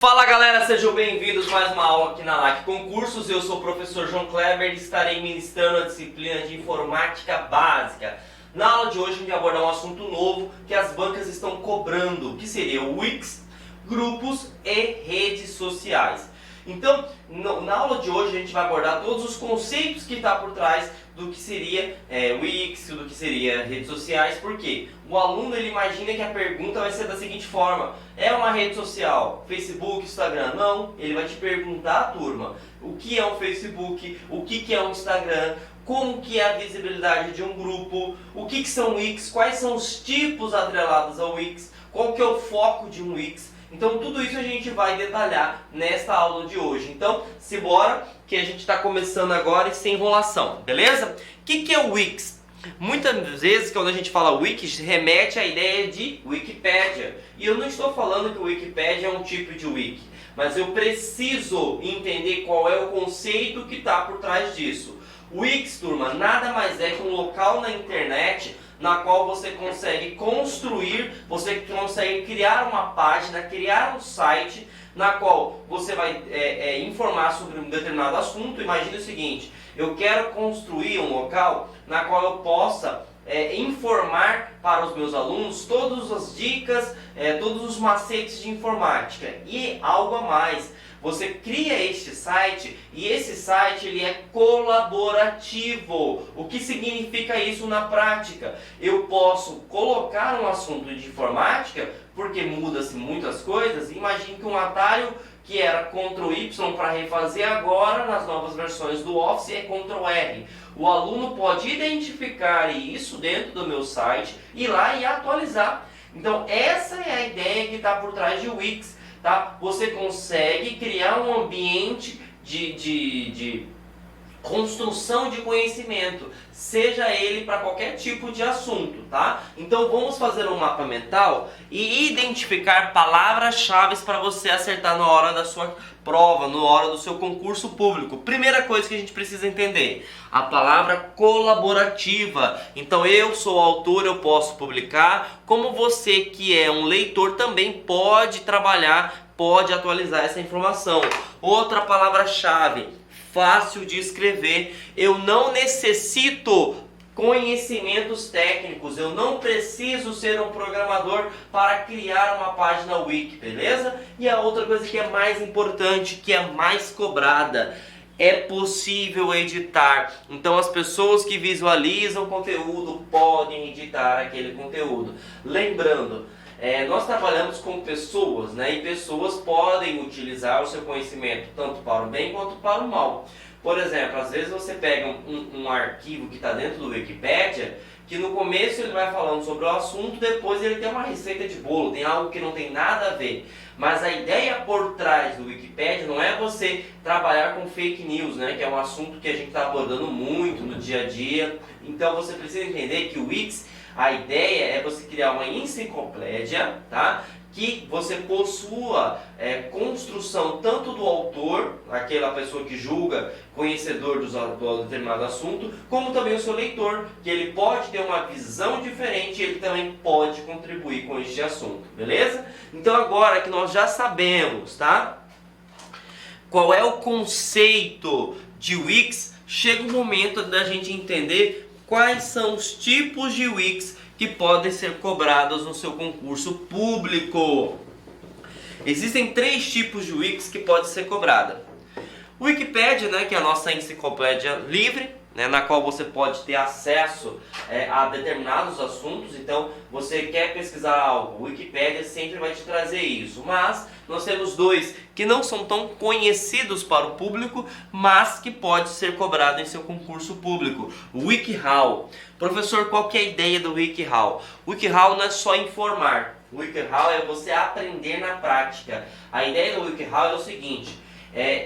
Fala galera, sejam bem-vindos a mais uma aula aqui na LAC Concursos. Eu sou o professor João Kleber e estarei ministrando a disciplina de Informática Básica. Na aula de hoje a gente vai abordar um assunto novo que as bancas estão cobrando, que seria o Wix, grupos e redes sociais. Então, na aula de hoje a gente vai abordar todos os conceitos que está por trás do que seria Wix, do que seria redes sociais, porque o aluno ele imagina que a pergunta vai ser da seguinte forma: é uma rede social, Facebook, Instagram? Não, ele vai te perguntar, turma, o que é um Facebook, o que é um Instagram, como que é a visibilidade de um grupo, o que são Wix, quais são os tipos atrelados ao Wix, qual que é o foco de um Wix. Então tudo isso a gente vai detalhar nesta aula de hoje. Então, simbora que a gente está começando agora e sem enrolação, beleza? O que é o Wix? Muitas vezes quando a gente fala Wix, remete à ideia de Wikipédia. E eu não estou falando que o Wikipédia é um tipo de Wiki, mas eu preciso entender qual é o conceito que está por trás disso. O Wix, turma, nada mais é que um local na internet na qual você consegue construir, você consegue criar uma página, criar um site na qual você vai informar sobre um determinado assunto. Imagine o seguinte: eu quero construir um local na qual eu possa informar para os meus alunos todas as dicas, todos os macetes de informática e algo a mais. Você cria este site e esse site ele é colaborativo. O que significa isso na prática? Eu posso colocar um assunto de informática, porque muda-se muitas coisas. Imagine que um atalho que era Ctrl Y para refazer agora nas novas versões do Office é Ctrl R. O aluno pode identificar isso dentro do meu site, ir lá e atualizar. Então essa é a ideia que está por trás de Wix. Tá? Você consegue criar um ambiente de construção de conhecimento, seja ele para qualquer tipo de assunto, tá? Então vamos fazer um mapa mental e identificar palavras-chave para você acertar na hora da sua prova, na hora do seu concurso público. Primeira coisa que a gente precisa entender: a palavra colaborativa. Então eu sou o autor, eu posso publicar, como você que é um leitor também pode trabalhar, pode atualizar essa informação. Outra palavra-chave: fácil de escrever. Eu não necessito conhecimentos técnicos, eu não preciso ser um programador para criar uma página Wiki, beleza? E a outra coisa que é mais importante, que é mais cobrada: é possível editar. Então as pessoas que visualizam conteúdo podem editar aquele conteúdo. Lembrando, nós trabalhamos com pessoas, né? E pessoas podem utilizar o seu conhecimento tanto para o bem quanto para o mal. Por exemplo, às vezes você pega um arquivo que está dentro do Wikipédia, que no começo ele vai falando sobre o assunto, depois ele tem uma receita de bolo, tem algo que não tem nada a ver. Mas a ideia por trás do Wikipédia não é você trabalhar com fake news, né? Que é um assunto que a gente está abordando muito no dia a dia. Então você precisa entender que o Wix, a ideia é você criar uma enciclopédia, tá? Que você possua construção tanto do autor, aquela pessoa que julga conhecedor do determinado assunto, como também o seu leitor, que ele pode ter uma visão diferente e ele também pode contribuir com este assunto, beleza? Então agora que nós já sabemos, tá? Qual é o conceito de Wix, chega o momento da gente entender quais são os tipos de Wix que podem ser cobrados no seu concurso público. Existem 3 tipos de Wix que podem ser cobrada. O Wikipédia, né, que é a nossa enciclopédia livre, né, na qual você pode ter acesso a determinados assuntos. Então, você quer pesquisar algo, o Wikipédia sempre vai te trazer isso. Mas nós temos 2 que não são tão conhecidos para o público, mas que pode ser cobrado em seu concurso público. O WikiHow. Professor, qual que é a ideia do WikiHow? O WikiHow não é só informar. O WikiHow é você aprender na prática. A ideia do WikiHow é o seguinte: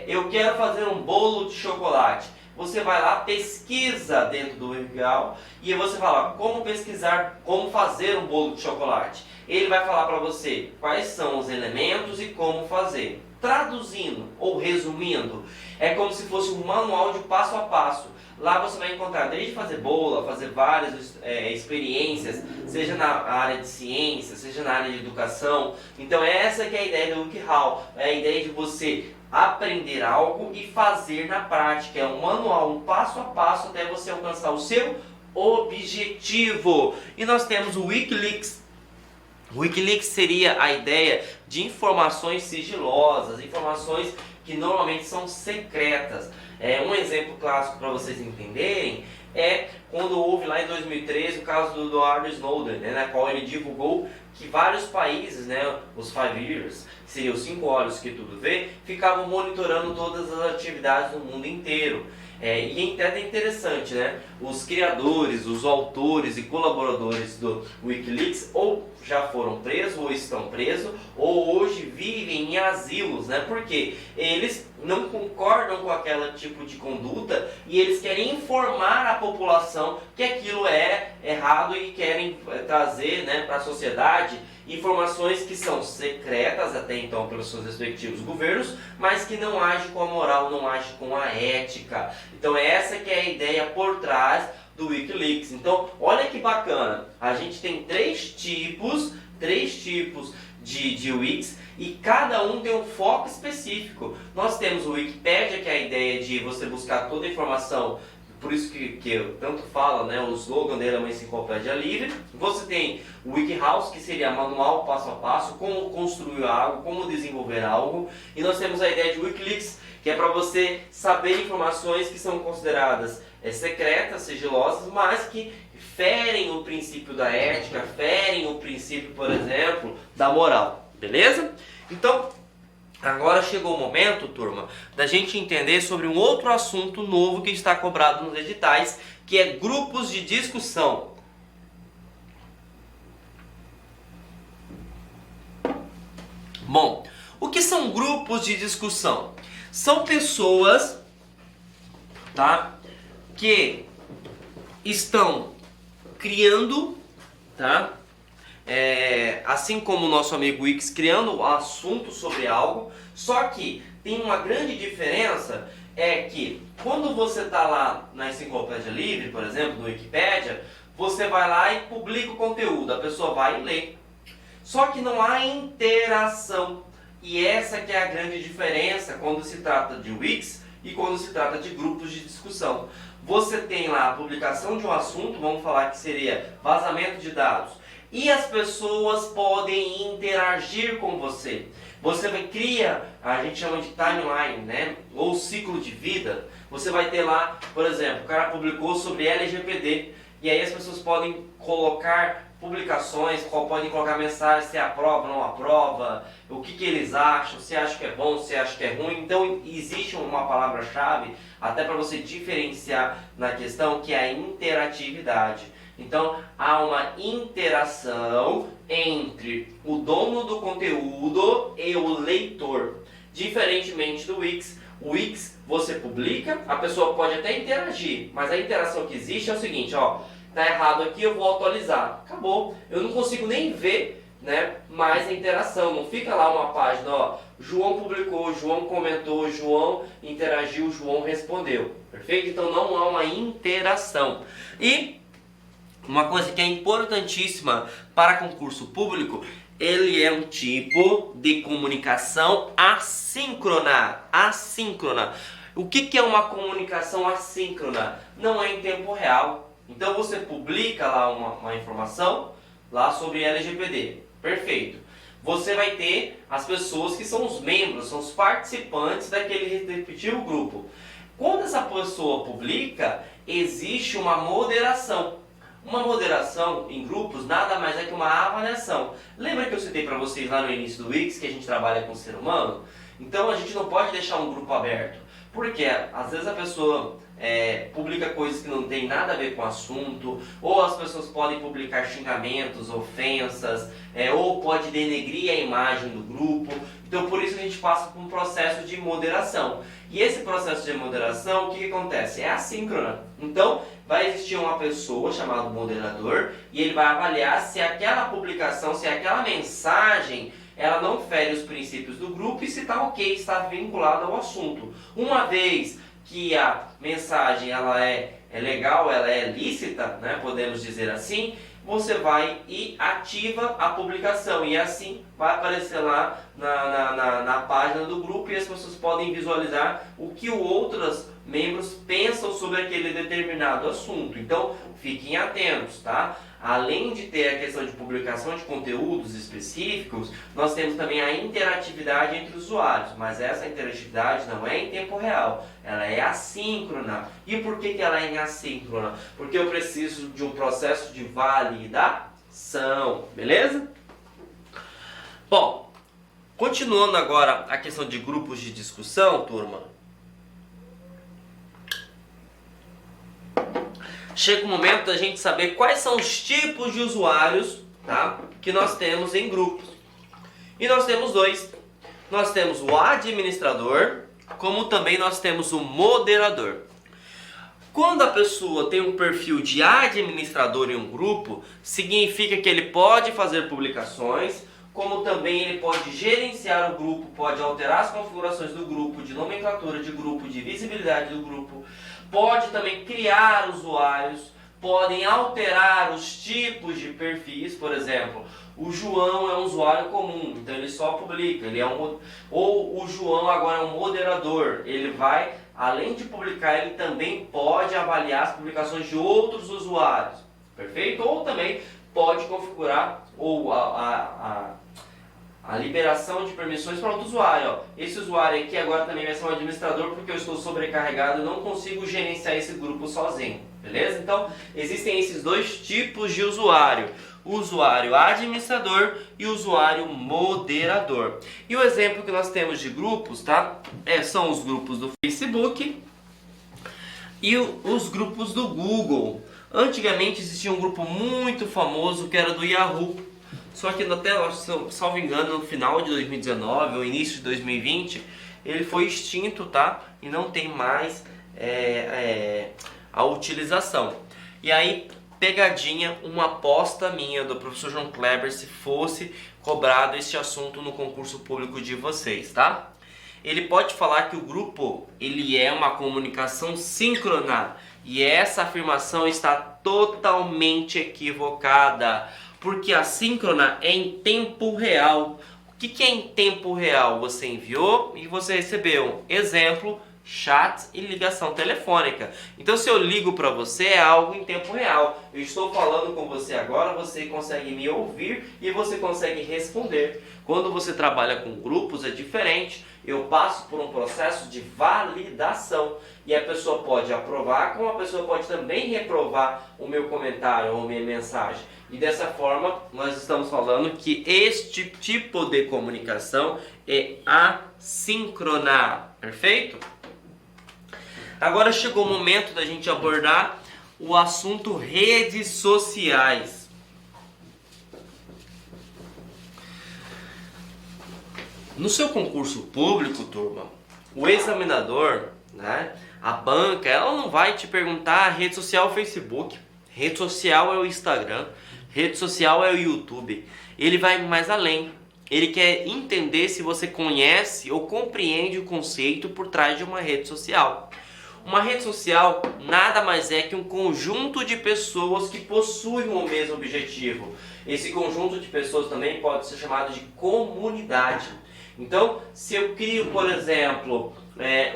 eu quero fazer um bolo de chocolate. Você vai lá, pesquisa dentro do WikiHow e você fala como pesquisar, como fazer um bolo de chocolate. ele vai falar para você quais são os elementos e como fazer. Traduzindo ou resumindo, é como se fosse um manual de passo a passo. Lá você vai encontrar desde fazer bola, fazer várias experiências, seja na área de ciência, seja na área de educação. Então essa que é a ideia do WikiHow, é a ideia de você aprender algo e fazer na prática. É um manual, um passo a passo até você alcançar o seu objetivo. E nós temos o Wikileaks. O Wikileaks seria a ideia de informações sigilosas, informações que normalmente são secretas. Um exemplo clássico para vocês entenderem é quando houve lá em 2013 o caso do Edward Snowden, né, na qual ele divulgou que vários países, né, os Five Years, que seriam os 5 olhos que tudo vê, ficavam monitorando todas as atividades do mundo inteiro. E é interessante, né? Os criadores, os autores e colaboradores do Wikileaks ou já foram presos, ou estão presos, ou hoje vivem em asilos, né? Porque eles não concordam com aquele tipo de conduta e eles querem informar a população que aquilo é errado e querem trazer, né, para a sociedade informações que são secretas até então pelos seus respectivos governos, mas que não agem com a moral, não agem com a ética. Então essa que é a ideia por trás do Wikileaks. Então olha que bacana, a gente tem três tipos de Wikis e cada um tem um foco específico. Nós temos o Wikipedia, que é a ideia de você buscar toda a informação. Por isso que eu tanto falo, né, o slogan dele é uma enciclopédia livre. Você tem o WikiHow, que seria manual passo a passo, como construir algo, como desenvolver algo. E nós temos a ideia de Wikileaks, que é para você saber informações que são consideradas secretas, sigilosas, mas que ferem o princípio da ética, ferem o princípio, por exemplo, da moral. Beleza? Então, agora chegou o momento, turma, da gente entender sobre um outro assunto novo que está cobrado nos editais, que é grupos de discussão. Bom, o que são grupos de discussão? São pessoas, tá, que estão criando, tá, assim como o nosso amigo Wix, criando assunto sobre algo, só que tem uma grande diferença, é que quando você está lá na Enciclopédia Livre, por exemplo, no Wikipedia, você vai lá e publica o conteúdo, a pessoa vai e lê. Só que não há interação, e essa que é a grande diferença quando se trata de Wix e quando se trata de grupos de discussão. Você tem lá a publicação de um assunto, vamos falar que seria vazamento de dados, e as pessoas podem interagir com você. Você cria, a gente chama de timeline, né? Ou ciclo de vida. Você vai ter lá, por exemplo, o cara publicou sobre LGPD, e aí as pessoas podem colocar publicações, podem colocar mensagens se aprova, não aprova, o que eles acham, se acham que é bom, se acham que é ruim. Então existe uma palavra-chave até para você diferenciar na questão, que é a interatividade. Então há uma interação entre o dono do conteúdo e o leitor. Diferentemente do Wix, o Wix você publica, a pessoa pode até interagir, mas a interação que existe é o seguinte, ó, tá errado aqui, eu vou atualizar. Acabou. Eu não consigo nem ver, né, mais a interação. Não fica lá uma página, ó, João publicou, João comentou, João interagiu, João respondeu. Perfeito? Então não há uma interação. E uma coisa que é importantíssima para concurso público, ele é um tipo de comunicação assíncrona. Assíncrona. O que é uma comunicação assíncrona? Não é em tempo real. Então você publica lá uma informação lá sobre LGPD. Perfeito. Você vai ter as pessoas que são os membros, são os participantes daquele respectivo grupo. Quando essa pessoa publica, existe uma moderação. Uma moderação em grupos nada mais é que uma avaliação. Lembra que eu citei para vocês lá no início do Wix que a gente trabalha com o ser humano? Então a gente não pode deixar um grupo aberto, Porque às vezes a pessoa publica coisas que não tem nada a ver com o assunto, ou as pessoas podem publicar xingamentos, ofensas, ou pode denegrir a imagem do grupo. Então por isso a gente passa por um processo de moderação. E esse processo de moderação, o que acontece? É assíncrona. Então vai existir uma pessoa chamada moderador e ele vai avaliar se aquela publicação, se aquela mensagem ela não fere os princípios do grupo e se está ok, está vinculada ao assunto. Uma vez que a mensagem ela é legal, ela é lícita, né, podemos dizer assim, você vai e ativa a publicação e assim vai aparecer lá na página do grupo e as pessoas podem visualizar o que os outros membros pensam sobre aquele determinado assunto. Então fiquem atentos, tá? Além de ter a questão de publicação de conteúdos específicos, nós temos também a interatividade entre os usuários, mas essa interatividade não é em tempo real, ela é assíncrona. E por que ela é assíncrona? Porque eu preciso de um processo de validação, beleza? Bom, continuando agora a questão de grupos de discussão, turma. Chega o momento da gente saber quais são os tipos de usuários, tá, que nós temos em grupos. E nós temos dois. Nós temos o administrador, como também nós temos o moderador. Quando a pessoa tem um perfil de administrador em um grupo, significa que ele pode fazer publicações, como também ele pode gerenciar o grupo, pode alterar as configurações do grupo, de nomenclatura de grupo, de visibilidade do grupo. Pode também criar usuários, podem alterar os tipos de perfis, por exemplo, o João é um usuário comum, então ele só publica, ou o João agora é um moderador, ele vai, além de publicar, ele também pode avaliar as publicações de outros usuários, perfeito? Ou também pode configurar a liberação de permissões para outro usuário. Ó. Esse usuário aqui agora também vai ser um administrador porque eu estou sobrecarregado e não consigo gerenciar esse grupo sozinho. Beleza? Então, existem esses dois tipos de usuário. O usuário administrador e o usuário moderador. E o exemplo que nós temos de grupos, tá? São os grupos do Facebook e os grupos do Google. Antigamente existia um grupo muito famoso que era do Yahoo. Só que até, salvo engano, no final de 2019 ou início de 2020, ele foi extinto, tá? E não tem mais a utilização. E aí, pegadinha, uma aposta minha do professor João Kleber se fosse cobrado esse assunto no concurso público de vocês, tá? Ele pode falar que o grupo ele é uma comunicação síncrona e essa afirmação está totalmente equivocada. Porque a síncrona é em tempo real. O que é em tempo real? Você enviou e você recebeu. Exemplo, chat e ligação telefônica. Então se eu ligo para você é algo em tempo real. Eu estou falando com você agora, você consegue me ouvir e você consegue responder. Quando você trabalha com grupos é diferente. Eu passo por um processo de validação. E a pessoa pode aprovar, como a pessoa pode também reprovar o meu comentário ou minha mensagem. E dessa forma, nós estamos falando que este tipo de comunicação é assíncrona. Perfeito? Agora chegou o momento da gente abordar o assunto redes sociais. No seu concurso público, turma, o examinador, né, a banca, ela não vai te perguntar rede social é o Facebook, rede social é o Instagram, rede social é o YouTube. Ele vai mais além. Ele quer entender se você conhece ou compreende o conceito por trás de uma rede social. Uma rede social nada mais é que um conjunto de pessoas que possuem o mesmo objetivo. Esse conjunto de pessoas também pode ser chamado de comunidade. Então, se eu crio, por exemplo,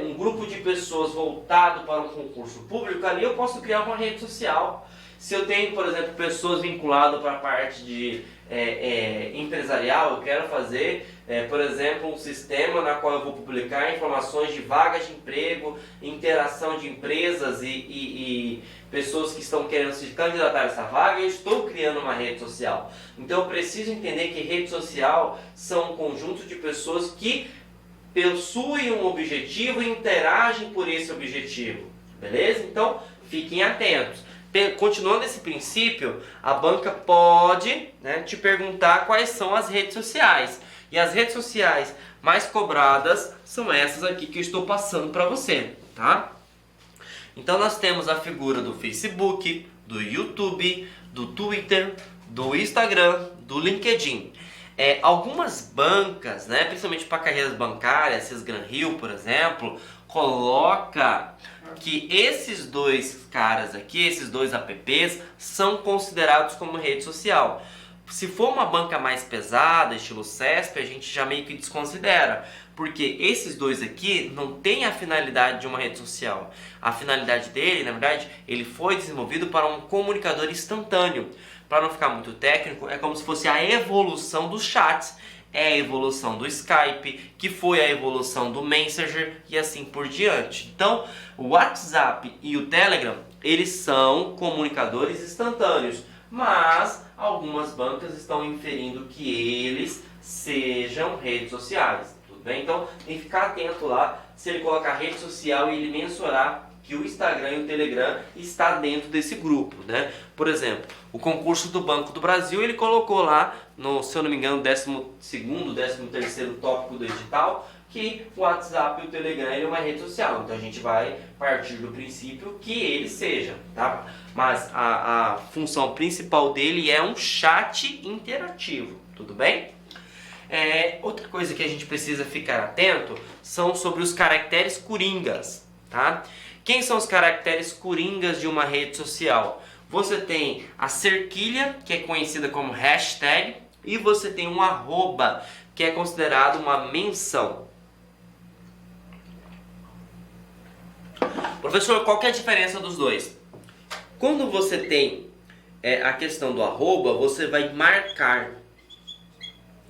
um grupo de pessoas voltado para um concurso público, ali eu posso criar uma rede social. Se eu tenho, por exemplo, pessoas vinculadas para a parte de empresarial, eu quero fazer, por exemplo, um sistema na qual eu vou publicar informações de vagas de emprego, interação de empresas e pessoas que estão querendo se candidatar a essa vaga, eu estou criando uma rede social. Então eu preciso entender que rede social são um conjunto de pessoas que possuem um objetivo e interagem por esse objetivo, beleza? Então, fiquem atentos. Continuando esse princípio, a banca pode, né, te perguntar quais são as redes sociais. E as redes sociais mais cobradas são essas aqui que eu estou passando para você, tá? Então nós temos a figura do Facebook, do YouTube, do Twitter, do Instagram, do LinkedIn. Algumas bancas, né, principalmente para carreiras bancárias, Sesgran Rio, por exemplo, coloca que esses dois caras aqui, esses dois apps, são considerados como rede social. Se for uma banca mais pesada, estilo CESP, a gente já meio que desconsidera, porque esses dois aqui não têm a finalidade de uma rede social. A finalidade dele, na verdade, ele foi desenvolvido para um comunicador instantâneo. Para não ficar muito técnico, é como se fosse a evolução dos chats. É a evolução do Skype, que foi a evolução do Messenger e assim por diante. Então, o WhatsApp e o Telegram, eles são comunicadores instantâneos, mas algumas bancas estão inferindo que eles sejam redes sociais, tudo bem? Então, tem que ficar atento lá, se ele colocar rede social e ele mensurar que o Instagram e o Telegram está dentro desse grupo, né? Por exemplo, o concurso do Banco do Brasil, ele colocou lá, no, se eu não me engano, 12º, 13º tópico do edital, que o WhatsApp e o Telegram é uma rede social. Então a gente vai partir do princípio que ele seja, tá? Mas a função principal dele é um chat interativo, tudo bem? Outra coisa que a gente precisa ficar atento são sobre os caracteres coringas, tá? Quem são os caracteres coringas de uma rede social? Você tem a cerquilha, que é conhecida como hashtag, e você tem um arroba, que é considerado uma menção. Professor, qual que é a diferença dos dois? Quando você tem a questão do arroba, você vai marcar,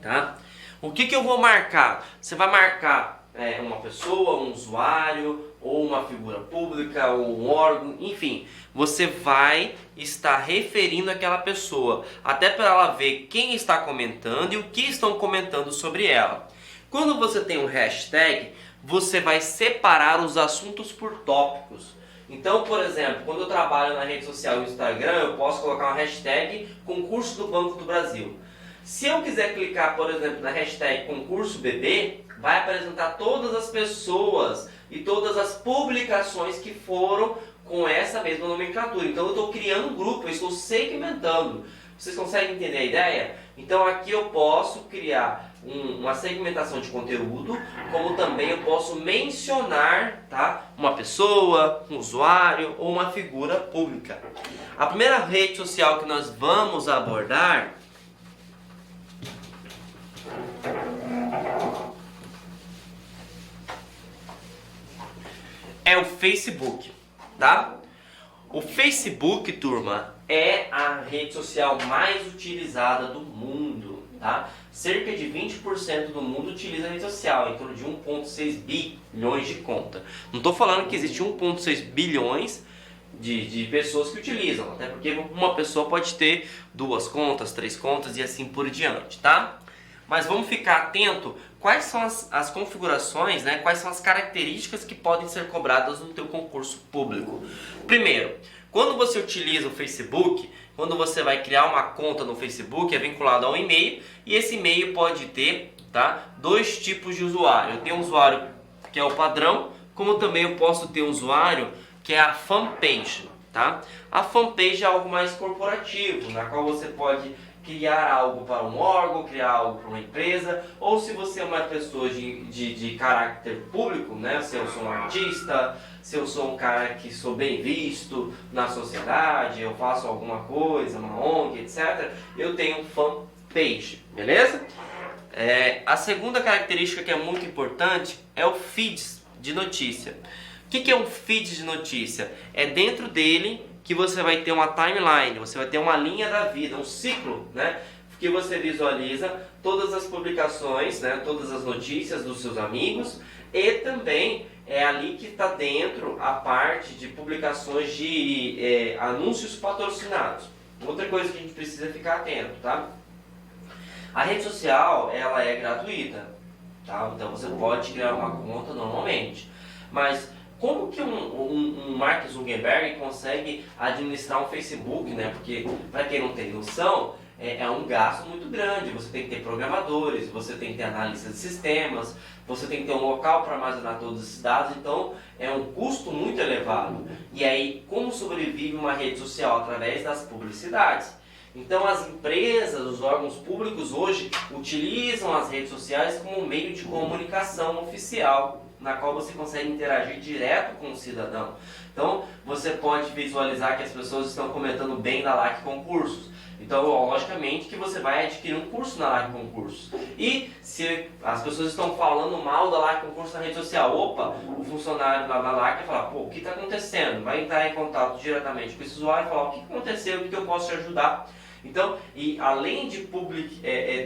tá? O que eu vou marcar? Você vai marcar uma pessoa, um usuário, ou uma figura pública, ou um órgão, enfim. Você vai estar referindo aquela pessoa, até para ela ver quem está comentando e o que estão comentando sobre ela. Quando você tem um hashtag, você vai separar os assuntos por tópicos. Então, por exemplo, quando eu trabalho na rede social Instagram, eu posso colocar uma hashtag concurso do Banco do Brasil. Se eu quiser clicar, por exemplo, na hashtag concurso BB, vai apresentar todas as pessoas e todas as publicações que foram com essa mesma nomenclatura. Então eu estou criando um grupo, eu estou segmentando. Vocês conseguem entender a ideia? Então aqui eu posso criar uma segmentação de conteúdo, como também eu posso mencionar, tá, uma pessoa, um usuário ou uma figura pública. A primeira rede social que nós vamos abordar é o Facebook, tá? O Facebook, turma, é a rede social mais utilizada do mundo, tá? Cerca de 20% do mundo utiliza a rede social, em torno de 1,6 bilhões de contas. Não estou falando que existe 1,6 bilhões de pessoas que utilizam, até porque uma pessoa pode ter 2 contas, 3 contas e assim por diante, tá? Mas vamos ficar atento quais são as configurações, né? Quais são as características que podem ser cobradas no teu concurso público. Primeiro, quando você utiliza o Facebook, quando você vai criar uma conta no Facebook, é vinculado a um e-mail, e esse e-mail pode ter, tá, 2 tipos de usuário. Eu tenho um usuário que é o padrão, como também eu posso ter um usuário que é a fanpage, tá? A fanpage é algo mais corporativo, na qual você pode criar algo para um órgão, criar algo para uma empresa, ou se você é uma pessoa de caráter público, né? Se eu sou um artista, se eu sou um cara que sou bem visto na sociedade, eu faço alguma coisa, uma ONG, etc., eu tenho um fanpage, beleza? A segunda característica que é muito importante é o feed de notícia. O que é um feed de notícia? É dentro dele que você vai ter uma timeline, você vai ter uma linha da vida, um ciclo, né? Que você visualiza todas as publicações, né? Todas as notícias dos seus amigos, e também é ali que está dentro a parte de publicações de anúncios patrocinados. Outra coisa que a gente precisa ficar atento, tá? A rede social, ela é gratuita. tá? Então você pode criar uma conta normalmente. Mas como que um Mark Zuckerberg consegue administrar um Facebook, né? Porque, para quem não tem noção, é um gasto muito grande. Você tem que ter programadores, você tem que ter analista de sistemas, você tem que ter um local para armazenar todos esses dados, então é um custo muito elevado. E aí, como sobrevive uma rede social? Através das publicidades. Então as empresas, os órgãos públicos hoje utilizam as redes sociais como meio de comunicação oficial, na qual você consegue interagir direto com o cidadão. Então você pode visualizar que as pessoas estão comentando bem da LAC Concursos. Então, logicamente que você vai adquirir um curso na LAC Concursos. E se as pessoas estão falando mal da LAC Concursos na rede social, opa, o funcionário da LAC vai falar, pô, o que está acontecendo? Vai entrar em contato diretamente com esse usuário e falar, o que aconteceu, o que eu posso te ajudar? Então, e além de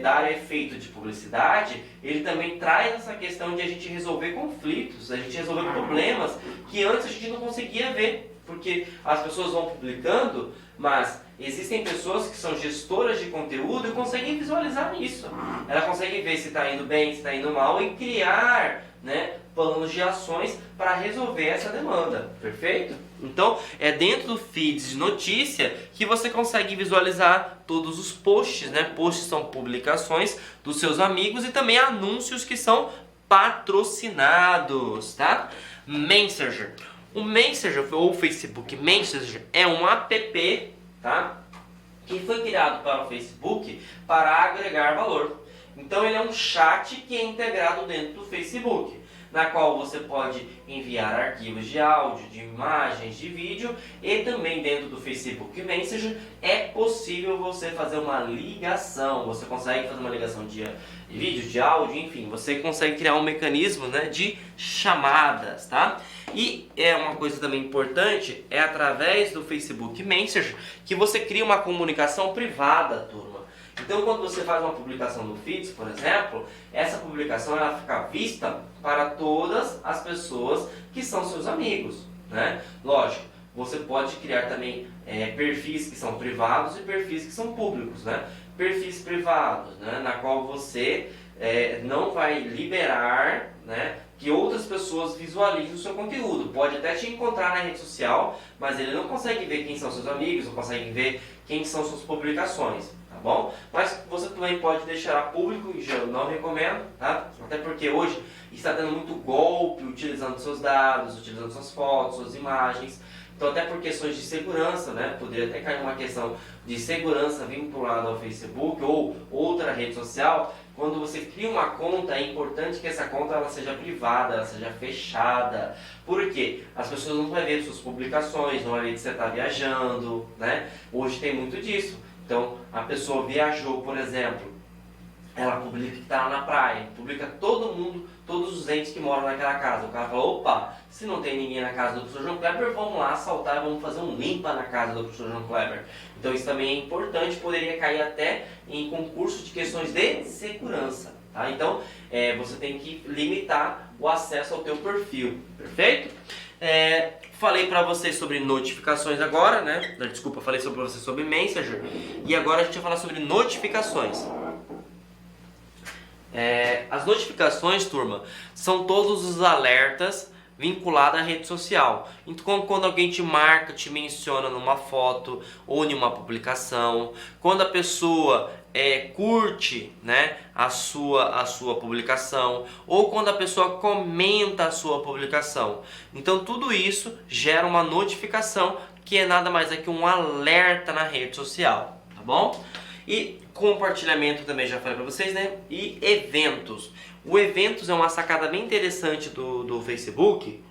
dar efeito de publicidade, ele também traz essa questão de a gente resolver conflitos, a gente resolver problemas que antes a gente não conseguia ver, porque as pessoas vão publicando, mas existem pessoas que são gestoras de conteúdo e conseguem visualizar isso. Ela consegue ver se está indo bem, se está indo mal e criar, né, planos de ações para resolver essa demanda. Perfeito? Então, é dentro do feed de notícia que você consegue visualizar todos os posts, né? Posts são publicações dos seus amigos e também anúncios que são patrocinados, tá? Messenger. O Messenger, ou o Facebook Messenger, é um app, tá? Que foi criado para o Facebook para agregar valor. Então, ele é um chat que é integrado dentro do Facebook, na qual você pode enviar arquivos de áudio, de imagens, de vídeo, e também dentro do Facebook Messenger é possível você fazer uma ligação. Você consegue fazer uma ligação de vídeo, de áudio, enfim, você consegue criar um mecanismo, né, de chamadas, tá? E é uma coisa também importante, é através do Facebook Messenger que você cria uma comunicação privada, turma. Então, quando você faz uma publicação no Feeds, por exemplo, essa publicação ela fica vista para todas as pessoas que são seus amigos, né? Lógico, você pode criar também perfis que são privados e perfis que são públicos, né? Perfis privados, né? Na qual você não vai liberar, né, que outras pessoas visualizem o seu conteúdo. Pode até te encontrar na rede social, mas ele não consegue ver quem são seus amigos, não consegue ver quem são suas publicações. Tá bom? Mas você também pode deixar público, e eu não recomendo, tá? Até porque hoje está tendo muito golpe utilizando seus dados, utilizando suas fotos, suas imagens. Então, até por questões de segurança, né? Poderia até cair uma questão de segurança vinculada ao Facebook ou outra rede social. Quando você cria uma conta, é importante que essa conta ela seja privada, ela seja fechada. Por quê? As pessoas não vão ver suas publicações, não vão ver que você está viajando, né? Hoje tem muito disso. Então, a pessoa viajou, por exemplo, ela publica que está lá na praia, publica todo mundo, todos os entes que moram naquela casa. O cara fala, opa, se não tem ninguém na casa do professor João Kleber, vamos lá assaltar e vamos fazer um limpa na casa do professor João Kleber. Então isso também é importante, poderia cair até em concurso de questões de segurança. Tá? Então você tem que limitar o acesso ao teu perfil, perfeito? Falei para vocês sobre notificações agora, né? Desculpa, falei para vocês sobre Messenger e agora a gente vai falar sobre notificações. As notificações, turma, são todos os alertas vinculados à rede social. Então, quando alguém te marca, te menciona numa foto ou em uma publicação, quando a pessoa curte, né, a sua publicação, ou quando a pessoa comenta a sua publicação. Então, tudo isso gera uma notificação que é nada mais que um alerta na rede social, tá bom? E compartilhamento também já falei para vocês, né? E eventos. O eventos é uma sacada bem interessante do Facebook,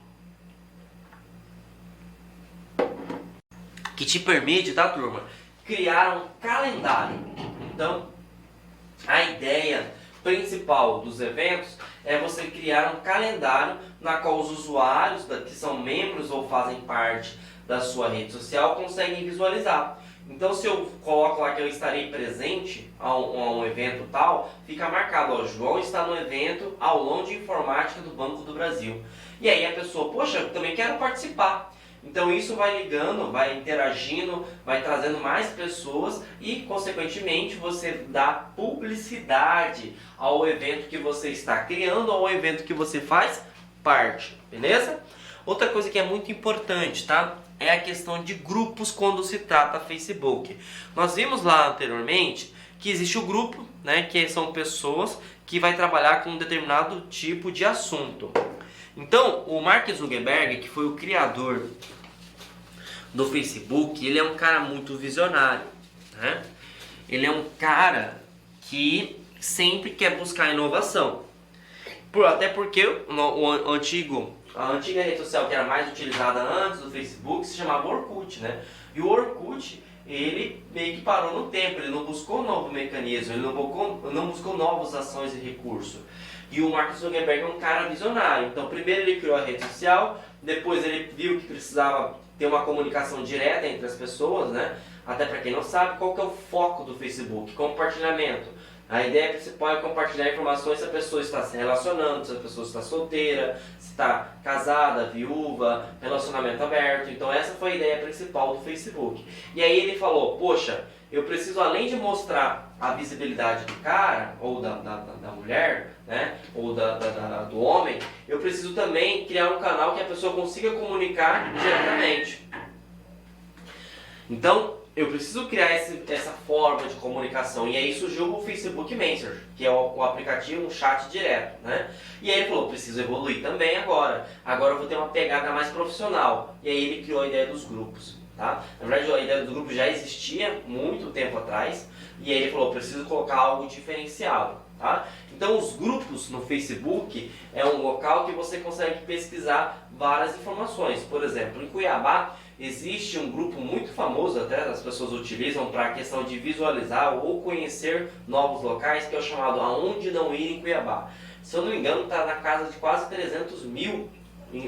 que te permite, tá, turma, criar um calendário. Então, a ideia principal dos eventos é você criar um calendário na qual os usuários que são membros ou fazem parte da sua rede social conseguem visualizar. Então, se eu coloco lá que eu estarei presente a um evento tal, fica marcado, ó, João está no evento Aulão de Informática do Banco do Brasil. E aí a pessoa, poxa, eu também quero participar. Então isso vai ligando, vai interagindo, vai trazendo mais pessoas e, consequentemente, você dá publicidade ao evento que você está criando, ao evento que você faz parte, beleza? Outra coisa que é muito importante, tá? É a questão de grupos quando se trata Facebook. Nós vimos lá anteriormente que existe o grupo, né, que são pessoas que vai trabalhar com um determinado tipo de assunto. Então, o Mark Zuckerberg, que foi o criador do Facebook, ele é um cara muito visionário, né? Ele é um cara que sempre quer buscar inovação. Até porque a antiga rede social que era mais utilizada antes do Facebook se chamava Orkut, né? E o Orkut, ele meio que parou no tempo, ele não buscou novo mecanismo, ele não buscou novas ações e recursos. E o Mark Zuckerberg é um cara visionário. Então, primeiro ele criou a rede social, depois ele viu que precisava ter uma comunicação direta entre as pessoas, né? Até para quem não sabe, qual que é o foco do Facebook? Compartilhamento. A ideia principal é compartilhar informações se a pessoa está se relacionando, se a pessoa está solteira, se está casada, viúva, relacionamento aberto. Então essa foi a ideia principal do Facebook. E aí ele falou, poxa, eu preciso, além de mostrar a visibilidade do cara, ou da mulher, né, ou do homem, eu preciso também criar um canal que a pessoa consiga comunicar diretamente. Então, eu preciso criar essa forma de comunicação. E aí surgiu o Facebook Messenger, que é o aplicativo, um chat direto, né? E aí ele falou, preciso evoluir também agora. Agora eu vou ter uma pegada mais profissional. E aí ele criou a ideia dos grupos, tá? Na verdade, a ideia dos grupos já existia muito tempo atrás. E aí ele falou, preciso colocar algo diferenciado, tá? Então os grupos no Facebook é um local que você consegue pesquisar várias informações. Por exemplo, em Cuiabá, existe um grupo muito famoso, até as pessoas utilizam para a questão de visualizar ou conhecer novos locais, que é o chamado Aonde Não Ir em Cuiabá. Se eu não me engano, está na casa de quase 300 mil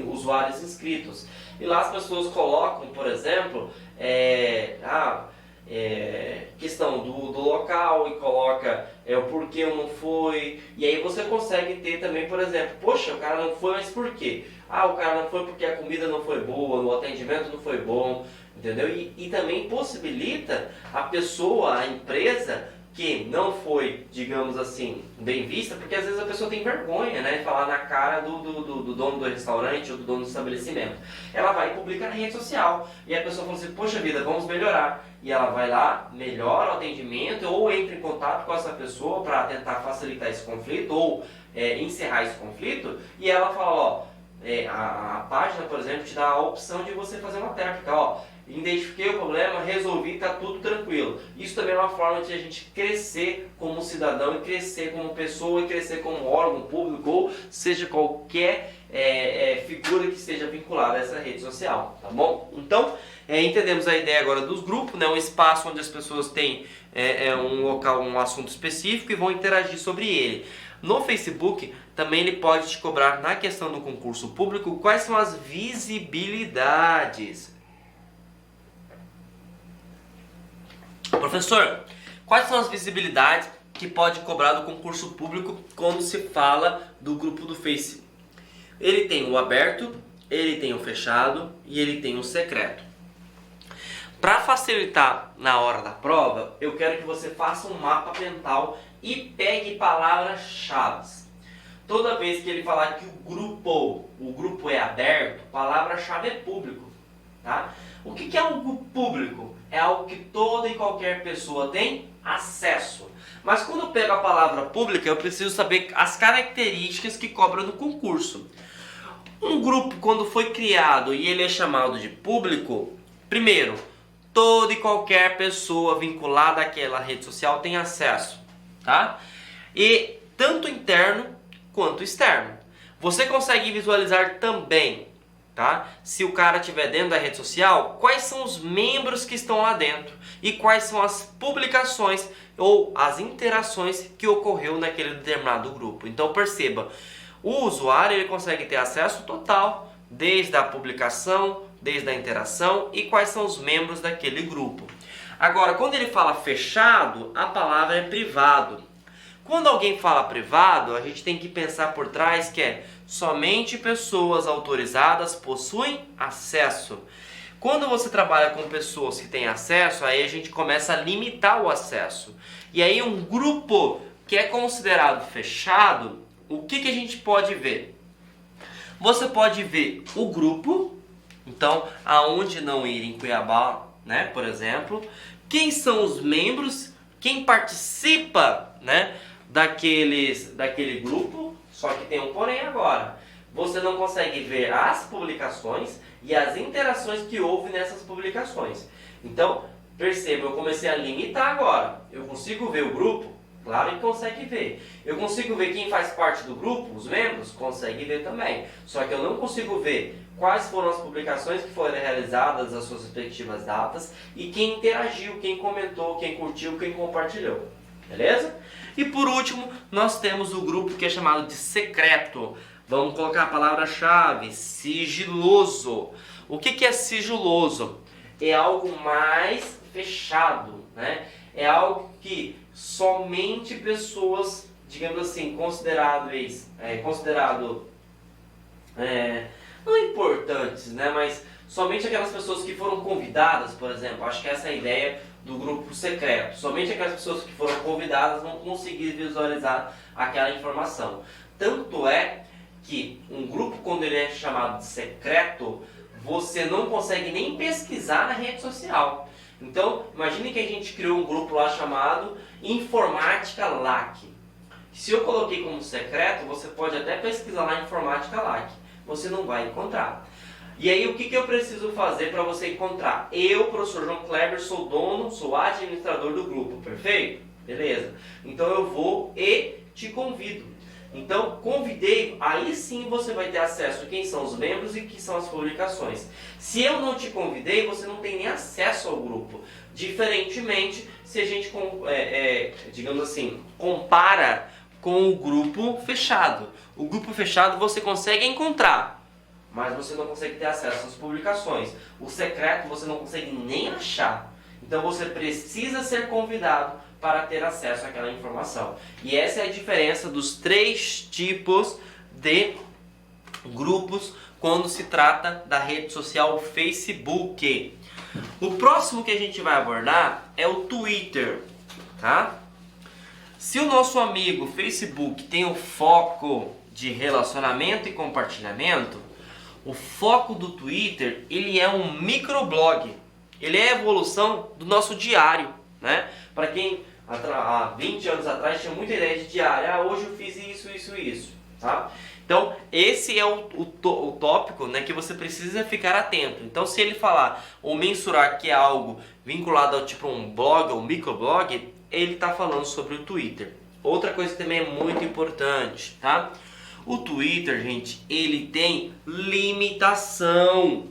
usuários inscritos. E lá as pessoas colocam, por exemplo, questão do local e coloca o porquê eu não fui. E aí você consegue ter também, por exemplo, poxa, o cara não foi, mas por quê? O cara não foi porque a comida não foi boa, o atendimento não foi bom, entendeu? E também possibilita a pessoa, a empresa que não foi, digamos assim, bem vista, porque às vezes a pessoa tem vergonha, né, de falar na cara do dono do restaurante ou do dono do estabelecimento. Ela vai e publica na rede social. E a pessoa fala assim, poxa vida, vamos melhorar. E ela vai lá, melhora o atendimento ou entra em contato com essa pessoa para tentar facilitar esse conflito ou encerrar esse conflito. E ela fala, a página, por exemplo, te dá a opção de você fazer uma técnica, identifiquei o problema, resolvi, está tudo tranquilo. Isso também é uma forma de a gente crescer como cidadão e crescer como pessoa e crescer como órgão público ou seja qualquer figura que esteja vinculada a essa rede social, tá bom? Então, entendemos a ideia agora dos grupos, né? Um espaço onde as pessoas têm um local, um assunto específico e vão interagir sobre ele. No Facebook, também ele pode te cobrar, na questão do concurso público, quais são as visibilidades. Professor, quais são as visibilidades que pode cobrar do concurso público quando se fala do grupo do Face? Ele tem o aberto, ele tem o fechado e ele tem o secreto. Para facilitar na hora da prova, eu quero que você faça um mapa mental e pegue palavras-chave. Toda vez que ele falar que o grupo é aberto, palavra-chave é público, tá? O que é algo público? É algo que toda e qualquer pessoa tem acesso. Mas quando eu pego a palavra pública, eu preciso saber as características que cobram no concurso. Um grupo, quando foi criado e ele é chamado de público, primeiro, toda e qualquer pessoa vinculada àquela rede social tem acesso, tá? E tanto interno quanto externo. Você consegue visualizar também, tá? Se o cara estiver dentro da rede social, quais são os membros que estão lá dentro e quais são as publicações ou as interações que ocorreu naquele determinado grupo. Então perceba, o usuário ele consegue ter acesso total, desde a publicação, desde a interação e quais são os membros daquele grupo. Agora, quando ele fala fechado, a palavra é privado. Quando alguém fala privado, a gente tem que pensar por trás que é somente pessoas autorizadas possuem acesso. Quando você trabalha com pessoas que têm acesso, aí a gente começa a limitar o acesso. E aí um grupo que é considerado fechado, o que a gente pode ver? Você pode ver o grupo, então aonde não ir em Cuiabá, né, por exemplo, quem são os membros, quem participa, né, daquele grupo, só que tem um porém agora. Você não consegue ver as publicações e as interações que houve nessas publicações. Então, perceba, eu comecei a limitar agora. Eu consigo ver o grupo? Claro que consegue ver. Eu consigo ver quem faz parte do grupo, os membros? Consegue ver também. Só que eu não consigo ver quais foram as publicações que foram realizadas, as suas respectivas datas, e quem interagiu, quem comentou, quem curtiu, quem compartilhou. Beleza? E por último, nós temos o grupo que é chamado de secreto. Vamos colocar a palavra-chave, sigiloso. O que é sigiloso? É algo mais fechado, né? É algo que somente pessoas, digamos assim, não importantes, né? Mas somente aquelas pessoas que foram convidadas, por exemplo. Acho que essa é a ideia do grupo secreto. Somente aquelas pessoas que foram convidadas vão conseguir visualizar aquela informação. Tanto é que um grupo, quando ele é chamado de secreto, você não consegue nem pesquisar na rede social. Então, imagine que a gente criou um grupo lá chamado Informática LAC. Se eu coloquei como secreto, você pode até pesquisar lá Informática LAC. Você não vai encontrar. E aí, o que eu preciso fazer para você encontrar? Eu, professor João Kleber, sou dono, sou administrador do grupo, perfeito? Beleza. Então, eu vou e te convido. Então, convidei, aí sim você vai ter acesso a quem são os membros e que são as publicações. Se eu não te convidei, você não tem nem acesso ao grupo. Diferentemente, se a gente, digamos assim, compara com o grupo fechado. O grupo fechado você consegue encontrar, mas você não consegue ter acesso às publicações. O secreto você não consegue nem achar. Então você precisa ser convidado para ter acesso àquela informação. E essa é a diferença dos 3 tipos de grupos quando se trata da rede social Facebook. O próximo que a gente vai abordar é o Twitter, tá? Se o nosso amigo Facebook tem o foco de relacionamento e compartilhamento, o foco do Twitter, ele é um microblog. Ele é a evolução do nosso diário, né? Para quem há 20 anos atrás tinha muita ideia de diário. Hoje eu fiz isso, tá? Então, esse é o tópico, né, que você precisa ficar atento. Então, se ele falar ou mensurar que é algo vinculado ao tipo um blog ou microblog, ele está falando sobre o Twitter. Outra coisa que também é muito importante, tá? O Twitter, gente, ele tem limitação,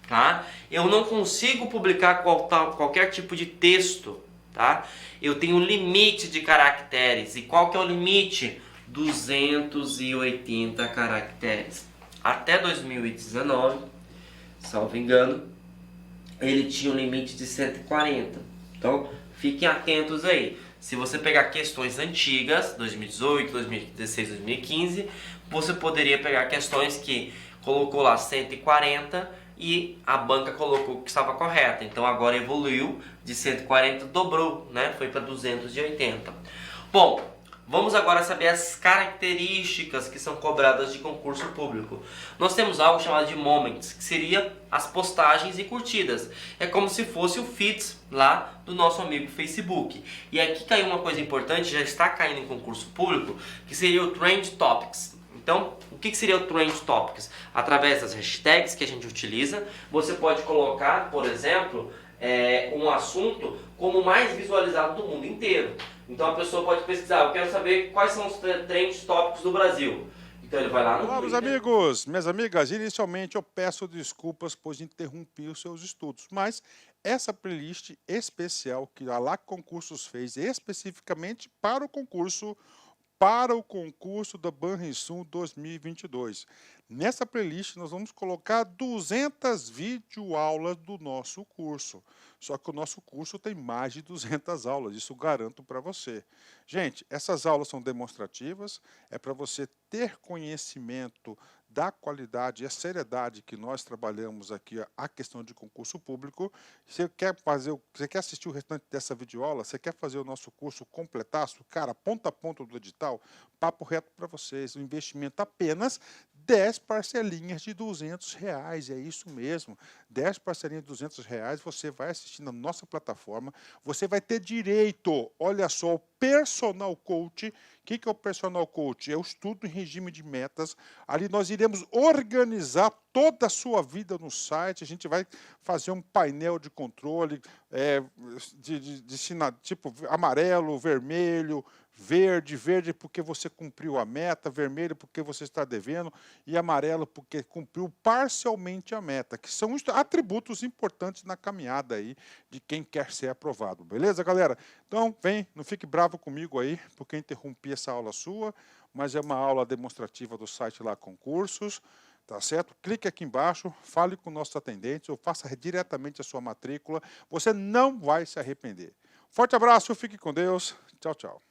tá? Eu não consigo publicar qualquer tipo de texto, tá? Eu tenho um limite de caracteres. E qual que é o limite? 280 caracteres. Até 2019, salvo engano, ele tinha um limite de 140. Então, fiquem atentos aí. Se você pegar questões antigas, 2018, 2016, 2015, você poderia pegar questões que colocou lá 140 e a banca colocou que estava correta. Então agora evoluiu de 140, dobrou, né? Foi para 280. Bom, vamos agora saber as características que são cobradas de concurso público. Nós temos algo chamado de Moments, que seria as postagens e curtidas. É como se fosse o feeds lá do nosso amigo Facebook. E aqui caiu uma coisa importante, já está caindo em concurso público, que seria o Trend Topics. Então, o que seria o Trend Topics? Através das hashtags que a gente utiliza, você pode colocar, por exemplo, um assunto como mais visualizado do mundo inteiro. Então a pessoa pode pesquisar, eu quero saber quais são os Trend Topics do Brasil. Então ele vai lá no Olá, meus Twitter. amigos, minhas amigas. Inicialmente eu peço desculpas por interromper os seus estudos, mas essa playlist especial que a LAC Concursos fez especificamente para o concurso da Banrisul 2022. Nessa playlist nós vamos colocar 200 videoaulas do nosso curso. Só que o nosso curso tem mais de 200 aulas, isso garanto para você. Gente, essas aulas são demonstrativas, é para você ter conhecimento da qualidade e a seriedade que nós trabalhamos aqui a questão de concurso público. Você quer assistir o restante dessa videoaula? Você quer fazer o nosso curso completaço? Cara, ponta a ponta do edital, papo reto para vocês, o investimento apenas 10 parcelinhas de R$ 200, é isso mesmo, 10 parcelinhas de R$ 200, você vai assistir na nossa plataforma, você vai ter direito, olha só, ao personal coach. O que é o personal coach? É o estudo em regime de metas, ali nós iremos organizar toda a sua vida no site, a gente vai fazer um painel de controle, tipo amarelo, vermelho, verde porque você cumpriu a meta, vermelho porque você está devendo e amarelo porque cumpriu parcialmente a meta, que são atributos importantes na caminhada aí de quem quer ser aprovado, beleza, galera? Então, vem, não fique bravo comigo aí, porque eu interrompi essa aula sua, mas é uma aula demonstrativa do site lá Concursos, tá certo? Clique aqui embaixo, fale com nossos atendentes ou faça diretamente a sua matrícula, você não vai se arrepender. Forte abraço, fique com Deus, tchau, tchau.